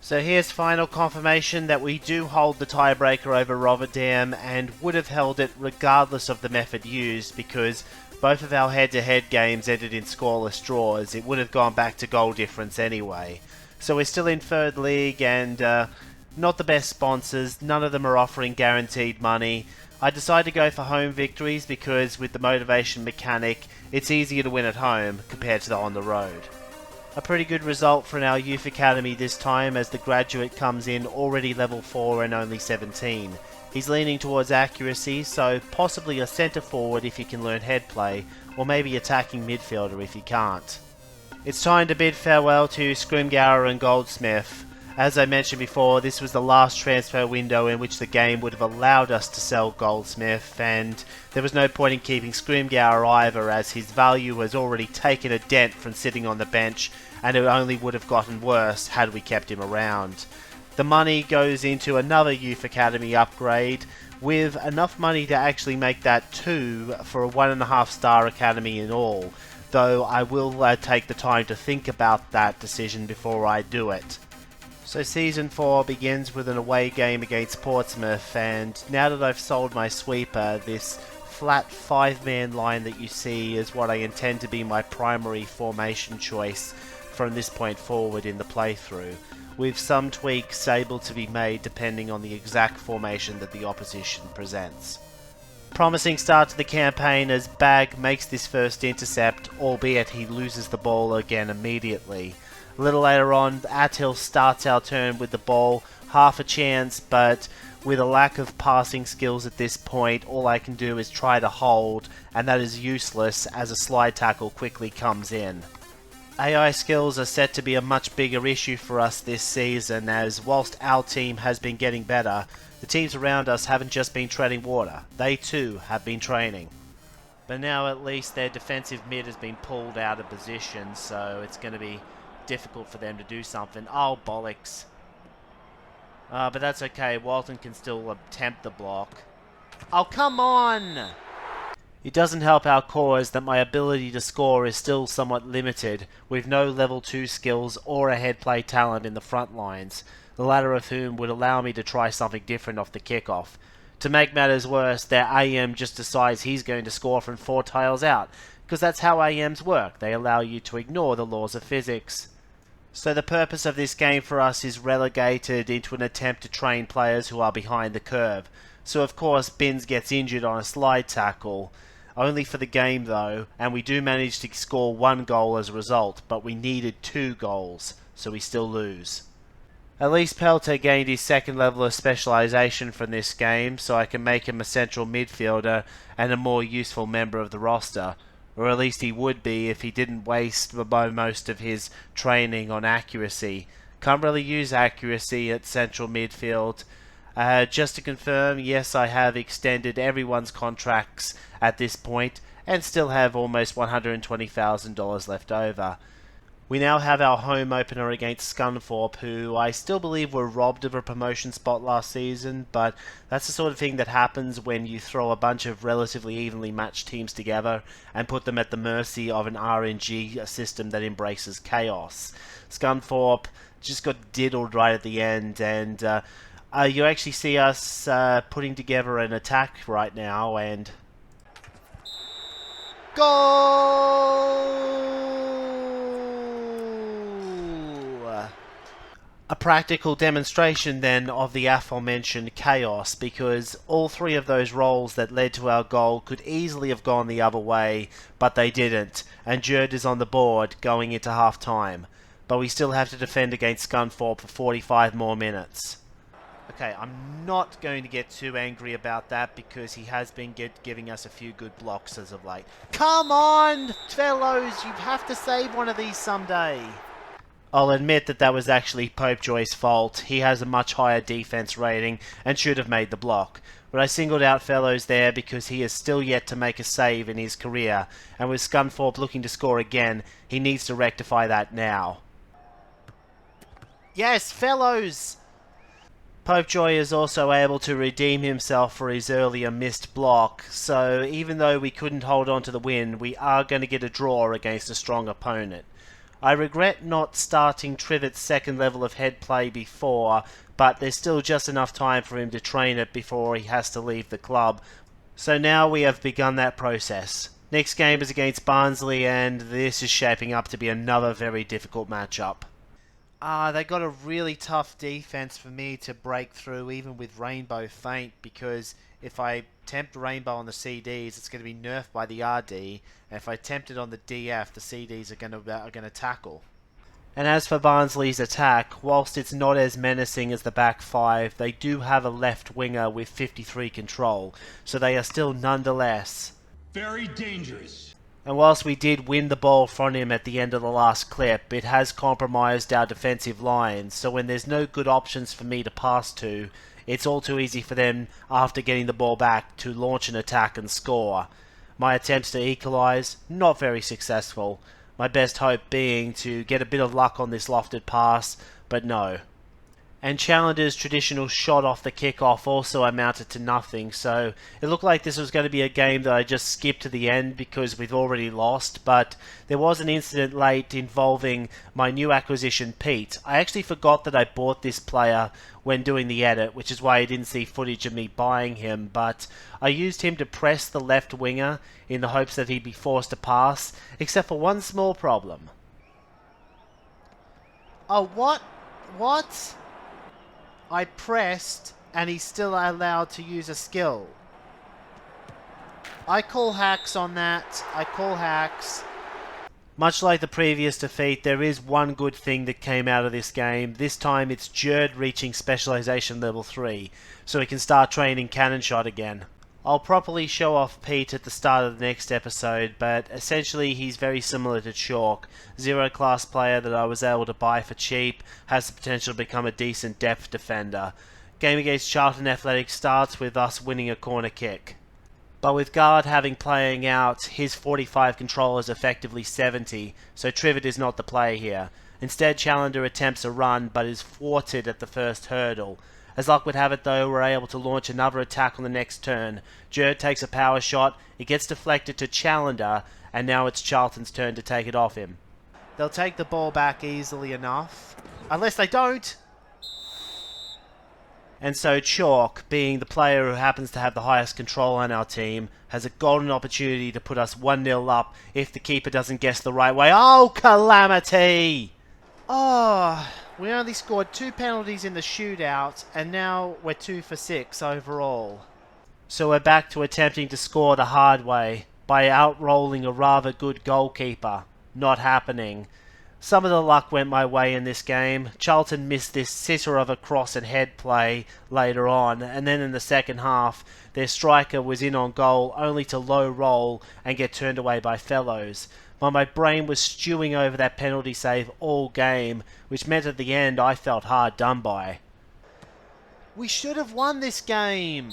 So here's final confirmation that we do hold the tiebreaker over Rotterdam and would have held it regardless of the method used, because both of our head-to-head games ended in scoreless draws. It would have gone back to goal difference anyway. So we're still in third league and not the best sponsors. None of them are offering guaranteed money. I decided to go for home victories because with the motivation mechanic, it's easier to win at home compared to on the road. A pretty good result for our youth academy this time, as the graduate comes in already level 4 and only 17. He's leaning towards accuracy, so possibly a centre forward if he can learn head play, or maybe attacking midfielder if he can't. It's time to bid farewell to Scrimgeour and Goldsmith. As I mentioned before, this was the last transfer window in which the game would have allowed us to sell Goldsmith, and there was no point in keeping Scrimgeour either, as his value has already taken a dent from sitting on the bench, and it only would have gotten worse had we kept him around. The money goes into another youth academy upgrade, with enough money to actually make that 2 for a 1.5 star academy in all, though I will take the time to think about that decision before I do it. So Season 4 begins with an away game against Portsmouth, and now that I've sold my sweeper, this flat 5-man line that you see is what I intend to be my primary formation choice from this point forward in the playthrough, with some tweaks able to be made depending on the exact formation that the opposition presents. Promising start to the campaign as Bag makes this first intercept, albeit he loses the ball again immediately. A little later on, Attil starts our turn with the ball, half a chance, but with a lack of passing skills at this point, all I can do is try to hold, and that is useless as a slide tackle quickly comes in. AI skills are set to be a much bigger issue for us this season, as whilst our team has been getting better, the teams around us haven't just been treading water, they too have been training. But now at least their defensive mid has been pulled out of position, so it's going to be difficult for them to do something. Oh, bollocks. But that's okay. Walton can still attempt the block. Oh, come on! It doesn't help our cause that my ability to score is still somewhat limited, with no level 2 skills or a head play talent in the front lines, the latter of whom would allow me to try something different off the kickoff. To make matters worse, their AM just decides he's going to score from 4 tiles out, because that's how AMs work. They allow you to ignore the laws of physics. So the purpose of this game for us is relegated into an attempt to train players who are behind the curve. So of course Binns gets injured on a slide tackle, only for the game though, and we do manage to score 1 goal as a result, but we needed 2 goals, so we still lose. At least Pelter gained his second level of specialisation from this game, so I can make him a central midfielder and a more useful member of the roster. Or at least he would be if he didn't waste most of his training on accuracy. Can't really use accuracy at central midfield. Just to confirm, yes, I have extended everyone's contracts at this point and still have almost $120,000 left over. We now have our home opener against Scunthorpe, who I still believe were robbed of a promotion spot last season, but that's the sort of thing that happens when you throw a bunch of relatively evenly matched teams together and put them at the mercy of an RNG system that embraces chaos. Scunthorpe just got diddled right at the end, and you actually see us putting together an attack right now, and goal! A practical demonstration then of the aforementioned chaos, because all 3 of those rolls that led to our goal could easily have gone the other way, but they didn't, and Jerd is on the board going into half time. But we still have to defend against Scunthorpe for 45 more minutes. Okay, I'm not going to get too angry about that because he has been giving us a few good blocks as of late. Come on, fellows, you have to save one of these someday. I'll admit that that was actually Popejoy's fault. He has a much higher defense rating and should have made the block. But I singled out Fellows there because he is still yet to make a save in his career, and with Scunthorpe looking to score again, he needs to rectify that now. Yes, Fellows! Popejoy is also able to redeem himself for his earlier missed block, so even though we couldn't hold on to the win, we are going to get a draw against a strong opponent. I regret not starting Trivet's second level of head play before, but there's still just enough time for him to train it before he has to leave the club. So now we have begun that process. Next game is against Barnsley, and this is shaping up to be another very difficult matchup. They got a really tough defense for me to break through, even with Rainbow Feint, because if I tempt Rainbow on the CDs, it's going to be nerfed by the RD, and if I tempt it on the DF, the CDs are going to tackle. And as for Barnsley's attack, whilst it's not as menacing as the back five, they do have a left winger with 53 control, so they are still nonetheless very dangerous. And whilst we did win the ball from him at the end of the last clip, it has compromised our defensive line, so when there's no good options for me to pass to, it's all too easy for them, after getting the ball back, to launch an attack and score. My attempts to equalise, not very successful. My best hope being to get a bit of luck on this lofted pass, but no. And Challenger's traditional shot off the kickoff also amounted to nothing, so it looked like this was going to be a game that I just skipped to the end because we've already lost, but there was an incident late involving my new acquisition Pete. I actually forgot that I bought this player when doing the edit, which is why I didn't see footage of me buying him, but I used him to press the left winger in the hopes that he'd be forced to pass, except for one small problem. Oh, what? What? I pressed, and he's still allowed to use a skill. I call hacks on that. I call hacks. Much like the previous defeat, there is one good thing that came out of this game. This time it's Jerd reaching specialisation level 3, so he can start training cannon shot again. I'll properly show off Pete at the start of the next episode, but essentially he's very similar to Chalk. 0 class player that I was able to buy for cheap, has the potential to become a decent depth defender. Game against Charlton Athletic starts with us winning a corner kick. But with Guard having playing out, his 45 control is effectively 70, so Trivet is not the player here. Instead, Challenger attempts a run, but is thwarted at the first hurdle. As luck would have it though, we're able to launch another attack on the next turn. Jerd takes a power shot, it gets deflected to Challenger, and now it's Charlton's turn to take it off him. They'll take the ball back easily enough. Unless they don't! And so Chalk, being the player who happens to have the highest control on our team, has a golden opportunity to put us 1-0 up if the keeper doesn't guess the right way. Oh, calamity! Oh, we only scored 2 penalties in the shootout, and now we're 2 for 6 overall. So we're back to attempting to score the hard way, by outrolling a rather good goalkeeper. Not happening. Some of the luck went my way in this game. Charlton missed this sitter of a cross and head play later on, and then in the second half, their striker was in on goal only to low roll and get turned away by Fellows. But my brain was stewing over that penalty save all game, which meant at the end I felt hard done by. We should have won this game!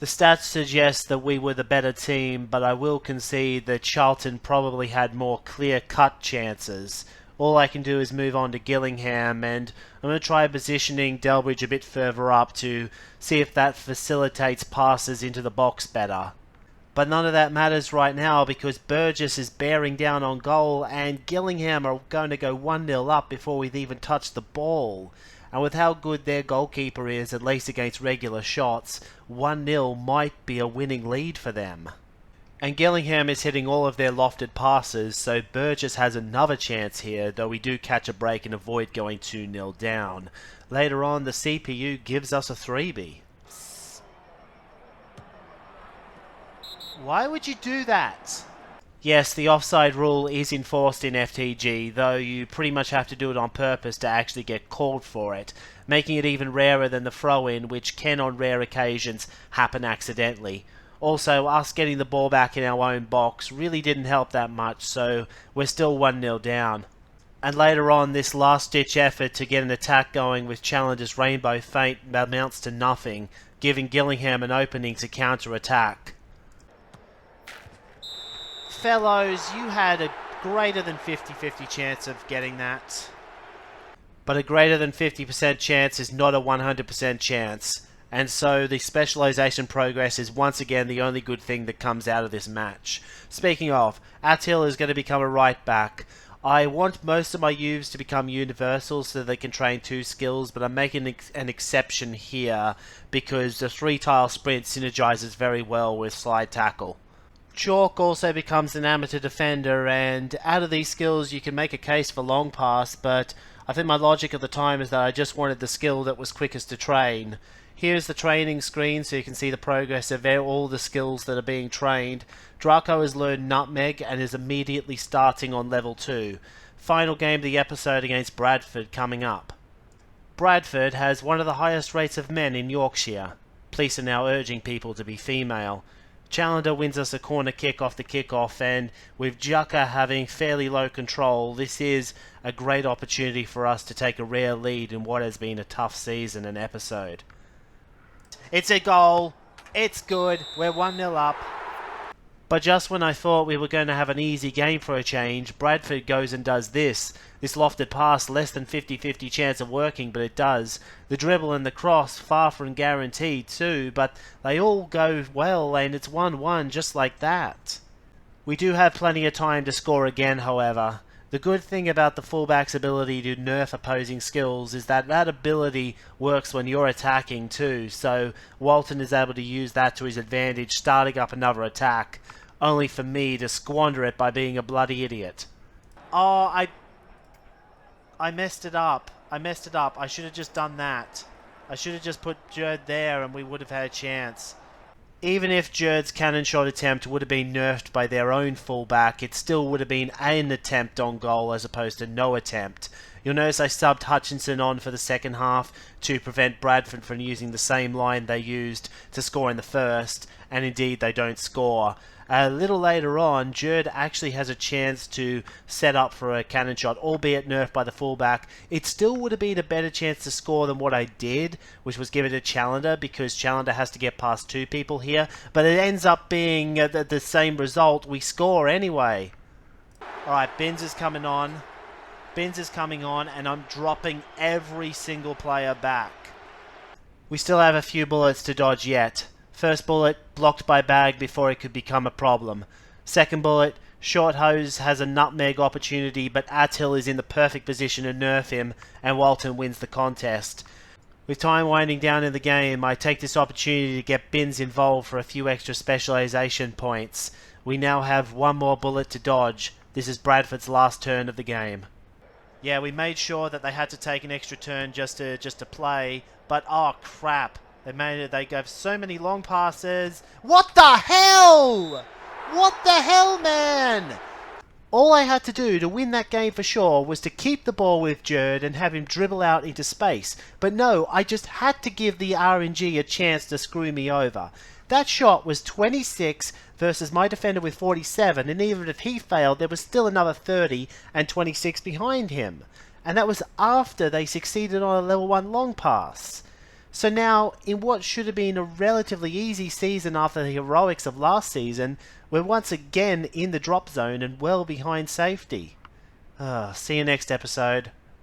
The stats suggest that we were the better team, but I will concede that Charlton probably had more clear-cut chances. All I can do is move on to Gillingham, and I'm going to try positioning Delbridge a bit further up to see if that facilitates passes into the box better. But none of that matters right now because Burgess is bearing down on goal and Gillingham are going to go 1-0 up before we've even touched the ball. And with how good their goalkeeper is, at least against regular shots, 1-0 might be a winning lead for them. And Gillingham is hitting all of their lofted passes, so Burgess has another chance here, though we do catch a break and avoid going 2-0 down. Later on, the CPU gives us a 3B. Why would you do that? Yes, the offside rule is enforced in FTG, though you pretty much have to do it on purpose to actually get called for it, making it even rarer than the throw-in, which can on rare occasions happen accidentally. Also, us getting the ball back in our own box really didn't help that much, so we're still 1-0 down. And later on, this last-ditch effort to get an attack going with Challenger's Rainbow Feint amounts to nothing, giving Gillingham an opening to counter-attack. Fellows, you had a greater than 50-50 chance of getting that. But a greater than 50% chance is not a 100% chance. And so the specialisation progress is once again the only good thing that comes out of this match. Speaking of, Attil is going to become a right back. I want most of my youths to become universal so they can train 2 skills, but I'm making an exception here because the 3-tile sprint synergizes very well with slide tackle. Chalk also becomes an amateur defender, and out of these skills you can make a case for long pass, but I think my logic at the time is that I just wanted the skill that was quickest to train. Here's the training screen so you can see the progress of all the skills that are being trained. Draco has learned Nutmeg and is immediately starting on level 2. Final game of the episode against Bradford coming up. Bradford has one of the highest rates of men in Yorkshire. Police are now urging people to be female. Challenger wins us a corner kick off the kickoff, and with Jucker having fairly low control, this is a great opportunity for us to take a rare lead in what has been a tough season and episode. It's a goal. It's good. We're 1-0 up. But just when I thought we were going to have an easy game for a change, Bradford goes and does this. This lofted pass, less than 50-50 chance of working, but it does. The dribble and the cross, far from guaranteed too, but they all go well, and it's 1-1 just like that. We do have plenty of time to score again, however. The good thing about the fullback's ability to nerf opposing skills is that that ability works when you're attacking too, so Walton is able to use that to his advantage, starting up another attack, only for me to squander it by being a bloody idiot. Oh, I messed it up. I should have just done that. I should have just put Jerd there and we would have had a chance. Even if Jerd's cannon shot attempt would have been nerfed by their own fullback, it still would have been an attempt on goal as opposed to no attempt. You'll notice I subbed Hutchinson on for the second half to prevent Bradford from using the same line they used to score in the first, and indeed they don't score. A little later on, Jerd actually has a chance to set up for a cannon shot, albeit nerfed by the fullback. It still would have been a better chance to score than what I did, which was give it to Challenger, because Challenger has to get past 2 people here. But it ends up being the same result. We score anyway. Alright, Binns is coming on. And I'm dropping every single player back. We still have a few bullets to dodge yet. First bullet, blocked by Bag before it could become a problem. Second bullet, Short Hose has a nutmeg opportunity, but Attil is in the perfect position to nerf him, and Walton wins the contest. With time winding down in the game, I take this opportunity to get Binns involved for a few extra specialisation points. We now have 1 more bullet to dodge. This is Bradford's last turn of the game. Yeah, we made sure that they had to take an extra turn just to play, but oh crap. They gave so many long passes. What the hell? What the hell, man? All I had to do to win that game for sure was to keep the ball with Jerd and have him dribble out into space. But no, I just had to give the RNG a chance to screw me over. That shot was 26 versus my defender with 47, and even if he failed, there was still another 30 and 26 behind him. And that was after they succeeded on a level 1 long pass. So now, in what should have been a relatively easy season after the heroics of last season, we're once again in the drop zone and well behind safety. See you next episode.